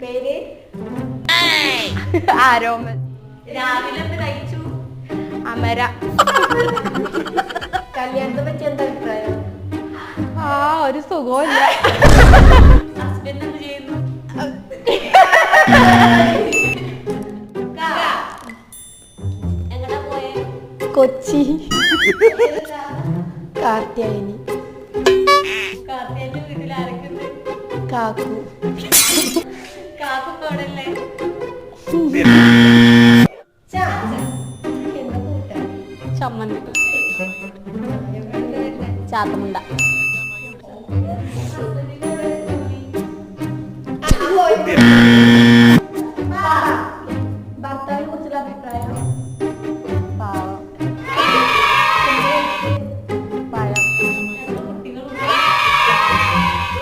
പേര് ആരോമൻ. രാവിലെ എന്ത് കഴിച്ചു? അമര. കല്യാണത്തെ പറ്റി എന്താ അഭിപ്രായം? ഒരു സുഖമില്ല. ഹസ്ബൻഡ് എന്ത് ചെയ്യുന്നു? എങ്ങടാ പോയെ? കൊച്ചി. കാർത്യായനി. കാർത്തികന്റെ വീട്ടിൽ ആരൊക്കെയുണ്ട്? കാക്കു. കാക്കു പോടല്ലേ? ചമ്മന്തി. ചാത്തമുണ്ട.